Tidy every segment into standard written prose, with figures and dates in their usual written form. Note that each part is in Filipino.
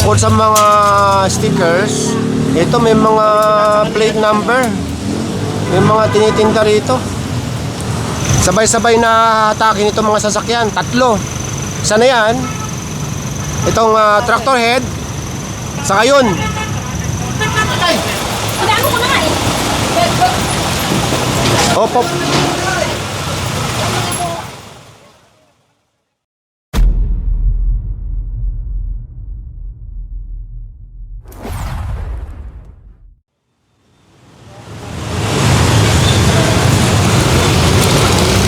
Bukod sa mga stickers, ito may mga plate number. May mga tinitinda rito. Sabay-sabay na hatakin itong mga sasakyan. 3. Isa na yan. Itong tractor head. Saka yun. Op.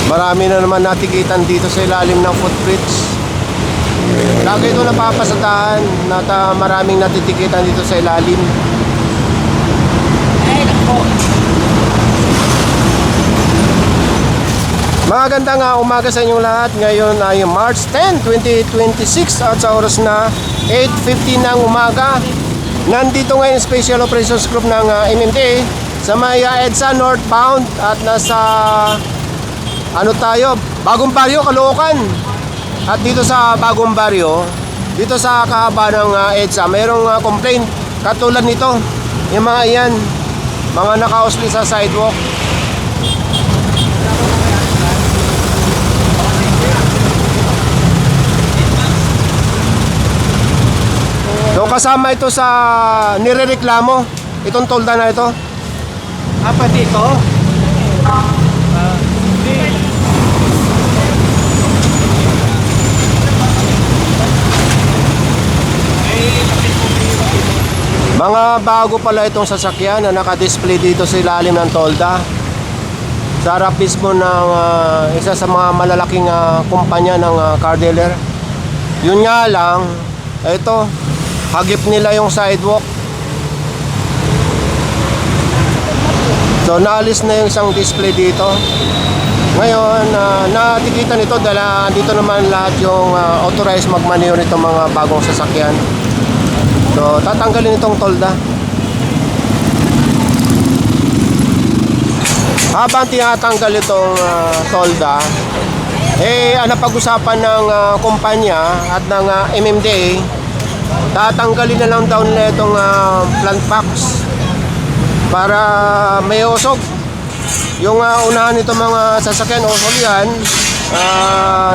Marami na naman natikitan dito sa ilalim ng footbridge. Lagi ito napapasadahan at maraming natitikitan dito sa ilalim. Magandang umaga sa inyong lahat. Ngayon ay March 10, 2026 at sa oras na 8:50 ng umaga. Nandito ngayon Special Operations Group ng MMDA sa may EDSA northbound at nasa tayo, Bagong Baryo, Caloocan. At dito sa Bagong Baryo, dito sa kahaba ng EDSA, mayroong complaint katulad nito. Yung mga iyan, mga nakausli sa sidewalk. So kasama ito sa nirereklamo, itong tolda na ito. Pati ito? Mga bago pala itong sasakyan na naka-display dito sa ilalim ng tolda. Sa harap mismo ng isa sa mga malalaking kumpanya ng car dealer. Yun nga lang, ito, hagip nila yung sidewalk. So naalis na yung isang display dito. Ngayon, natikitan ito dahil dito naman lahat yung authorized magmaneho nitong mga bagong sasakyan. So, tatanggalin itong tolda. Habang tinatanggal itong tolda, napag-usapan ng kumpanya at ng MMDA, tatanggalin na lang daw nila itong plant box para may usog. Yung unahan nitong mga sasakyan o solihan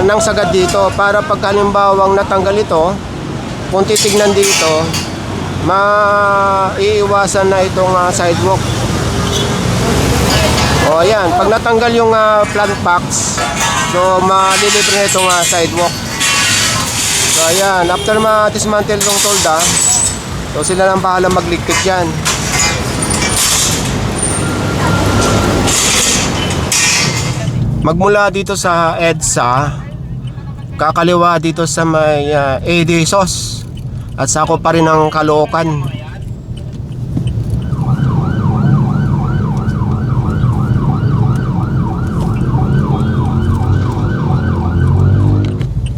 ng sagad dito para pag halimbawang natanggal ito, kung titignan dito, maiiwasan na itong sidewalk. O ayan, pag natanggal yung plant box, so malilibre na itong sidewalk. So ayan, after ma-dismantle itong tolda, so sila lang bahala magligpit yan. Magmula dito sa EDSA, kakaliwa dito sa may AD SOS at sako pa rin ng Caloocan.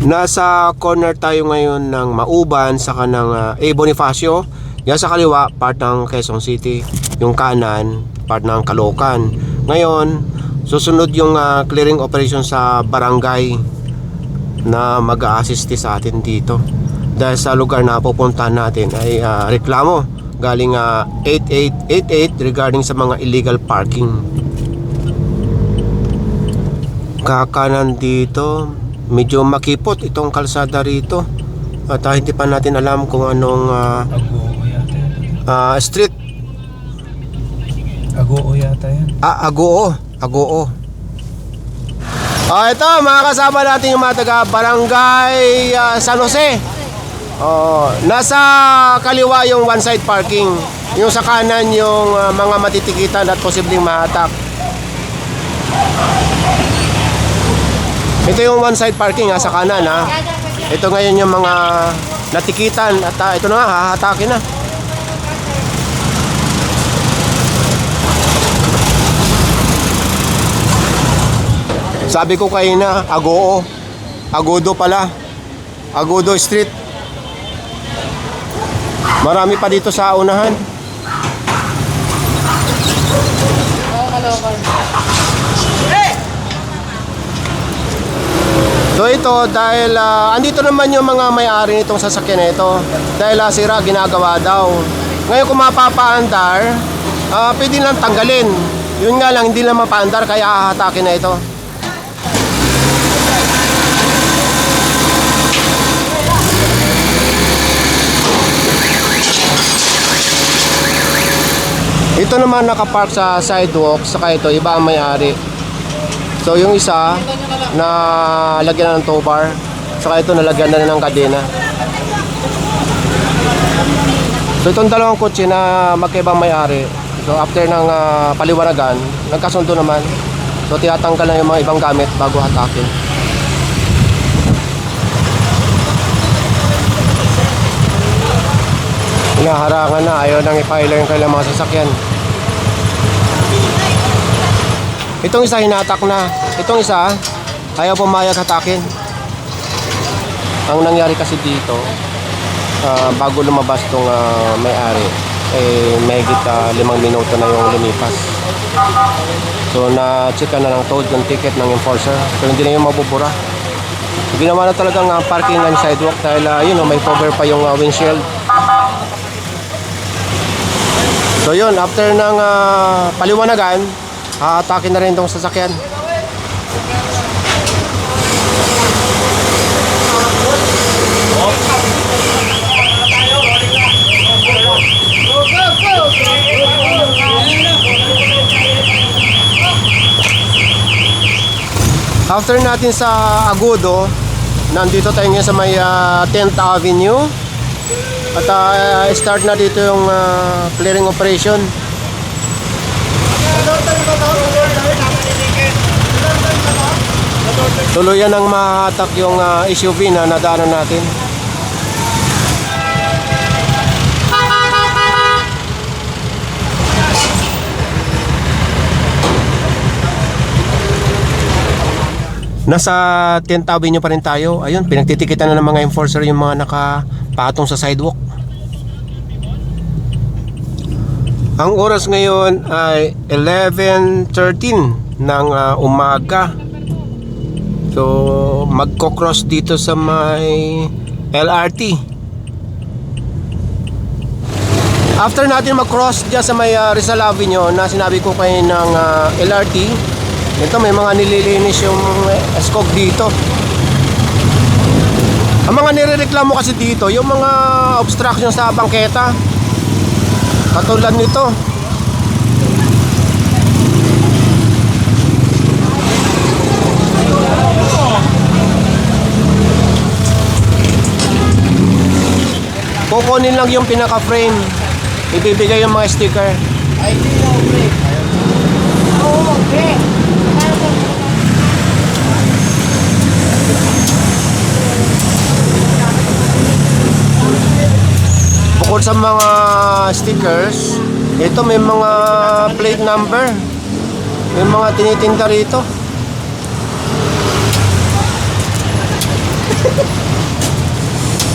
Nasa corner tayo ngayon ng Mauban saka ng Bonifacio. Yan sa kaliwa, part ng Quezon City. Yung kanan, part ng Caloocan. Ngayon, susunod yung clearing operation sa barangay na mag-a-assist sa atin dito. Dahil sa lugar na pupuntahan natin ay reklamo galing 8888 regarding sa mga illegal parking. Kakanan dito, medyo makipot itong kalsada rito. At hindi pa natin alam kung anong street. Agoo yata yan. Agoo. Ito, mga kasama natin yung mga taga Barangay San Jose. Nasa kaliwa yung one side parking. Yung sa kanan yung mga matitikitan at posibleng ma-attack. Ito yung one side parking sa kanan Ito ngayon yung mga natikitan at ito na nga, hahatakin na. Sabi ko kayo na, Agodo pala. Agodo Street. Marami pa dito sa unahan. So ito dahil andito naman yung mga may-ari nitong sasakyan na ito. Dahil sira, ginagawa daw. Ngayon kung mapapaandar, pwede lang tanggalin. Yun nga lang, hindi lang mapaandar kaya hahatakin na ito. Ito naman nakapark sa sidewalk, saka ito, iba ang may-ari. So yung isa, na lagyan na ng tow bar, saka ito nalagyan na ng kadena. So itong dalawang kotse na magkaibang may-ari, so after ng paliwanagan, nagkasundo naman. So tiyatanggal na yung mga ibang gamit bago hatakin. Hinaharangan na, ayaw nang ipailer yung kailang mga sasakyan. Itong isa hinatak na. Itong isa ayaw pumayag hatakin. Ang nangyari kasi dito, bago lumabas tong may-ari, mahigit 5 minuto na yung lumipas. So na-checka na ng toll yung ticket ng enforcer. So hindi na yung mabubura. Ginawa na talagang parking ng sidewalk dahil may cover pa yung windshield. So yun, after ng paliwanagan, hahatakin na rin itong sasakyan. After natin sa Agudo, nandito tayo ngayon sa may 10th Avenue. At start na dito yung clearing operation. Tuluyan ang mahatak yung SUV na nadaanan natin. Nasa 10th Avenue pa rin tayo. Ayun, pinagtitikitan na ng mga enforcer yung mga nakapatong sa sidewalk. Ang oras ngayon ay 11:13 ng umaga. So magko-cross dito sa may LRT. After natin mag-cross dyan sa may Rizal Avenue na sinabi ko kayo ng LRT, ito may mga nililinis yung skog dito. Ang mga nirereklamo kasi dito, yung mga obstruction sa bangketa. Katulad nito. Kukunin lang yung pinaka-frame. Ibibigay yung mga sticker. Bukod sa mga stickers, ito may mga plate number. May mga tinitinda rito.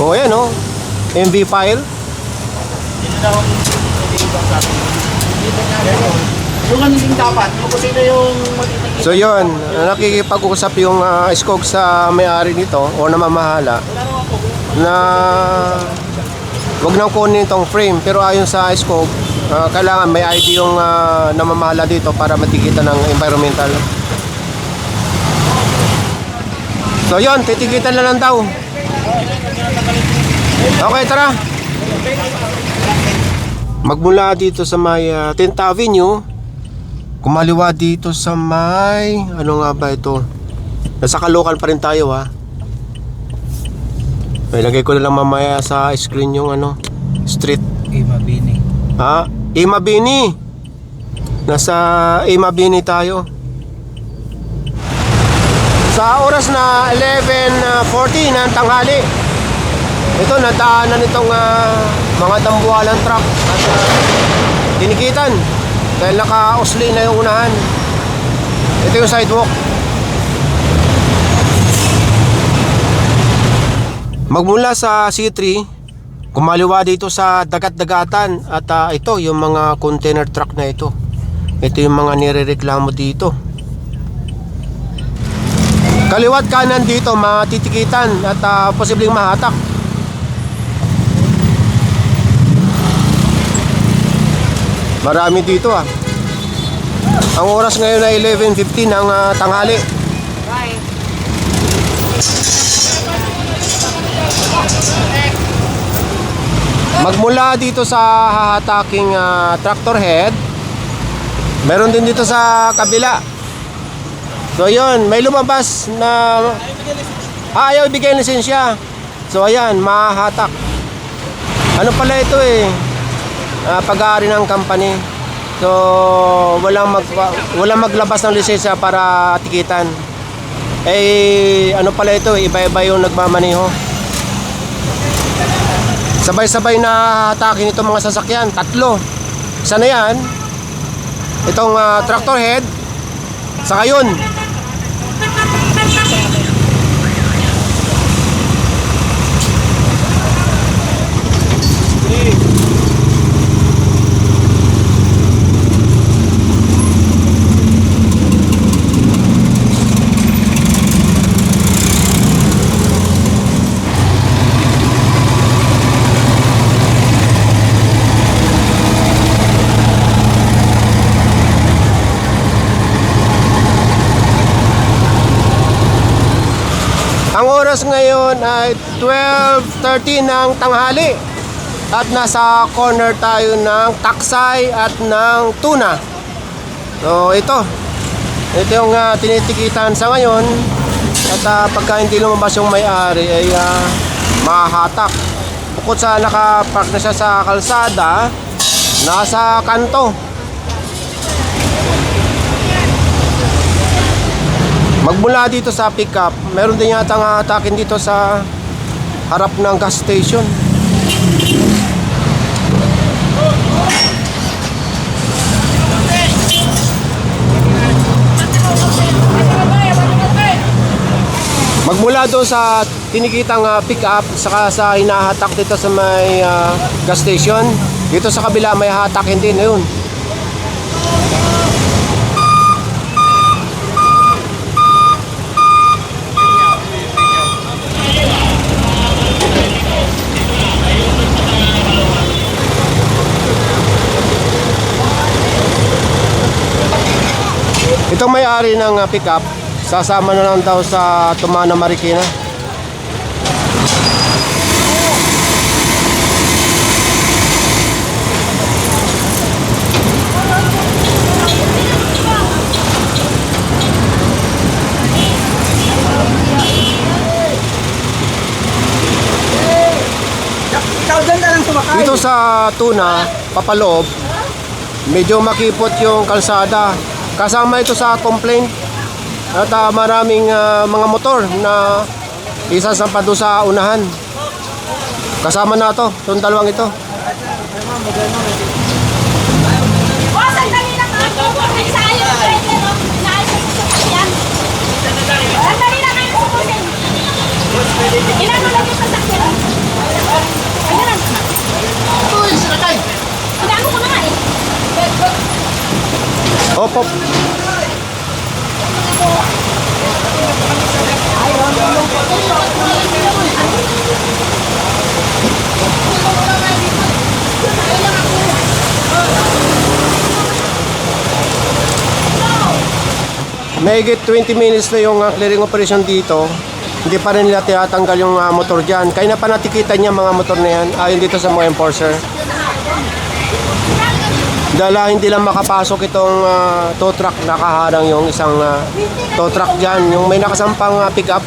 O yan o, MV file. Yung kanilin dapat, kung sino yung So yun, nakikipag-usap yung skog sa may-ari nito o namamahala na wag nang kunin itong frame, pero ayon sa skog, kailangan may ID yung namamahala dito para matigitan ng environmental. So yun, titigitan na lang daw. Okay, tara. Magmula dito sa may 10th Avenue, kumaliwa dito sa may, ano nga ba ito? Nasa Caloocan pa rin tayo ha. May lagay ko na lang mamaya sa screen yung street. Mabini. Ha? Mabini. Nasa Mabini tayo. Sa oras na 11:40 ng tanghali. Ito, nadaanan itong mga dambuhalang truck at tinikitan dahil naka-usli na yung unahan. Ito yung sidewalk. Magmula sa C3, kumaliwa dito sa dagat-dagatan at ito yung mga container truck na ito. Ito yung mga nirereklamo dito. Kaliwat kanan dito matitikitan at posibleng mahatak. Marami dito ah. Ang oras ngayon ay 11:15 ng tanghali. Magmula dito sa hahataking tractor head, meron din dito sa kabila. So ayun, may lumabas na ayaw ibigay ng lisensya. So ayan, mahahatak. Ano pala ito eh? Pag-aari ng company. So walang maglabas ng lisensya para tikitan. Eh ano pala ito, iba-iba yung nagmamaneho. Sabay-sabay na hatakin itong mga sasakyan, 3. Isa na yan, itong tractor head, saka yun. Ang oras ngayon ay 12:30 ng tanghali at nasa corner tayo ng Taksay at ng Tuna. So ito yung tinitikitan sa ngayon at pagka hindi lumabas yung may-ari ay mahahatak. Bukod sa nakapark na siya sa kalsada, nasa kanto. Magmula dito sa pickup, meron din yata nga atakin dito sa harap ng gas station. Magmula doon sa tinikitang pickup saka sa hinahatak dito sa may gas station, dito sa kabila may hatakin din ayun. Itong may-ari ng pickup, sasama na lang daw sa Tumana, Marikina. Dito sa Tuna, papaloob, medyo makipot yung kalsada. Kasama ito sa complaint at maraming mga motor na isasampa doon sa unahan. Kasama na ito, itong dalawang ito. Sandali lang ako. Sa'yo, pwede, no? Naayos sa sasakyan. Sandali lang kayo sukusin. Inano lang yung sasakyan. Ayan. Uy, sinakay. Inano ko na nga eh. Hop, hop. Mahigit 20 minutes na yung clearing operation dito. Hindi pa rin nila tinatanggal yung motor dyan. Kaya na pa natikitan niya mga motor na yan ayon dito sa mga enforcer. Dahil hindi lang makapasok itong tow truck, nakaharang yung isang tow truck dyan, yung may nakasampang pickup.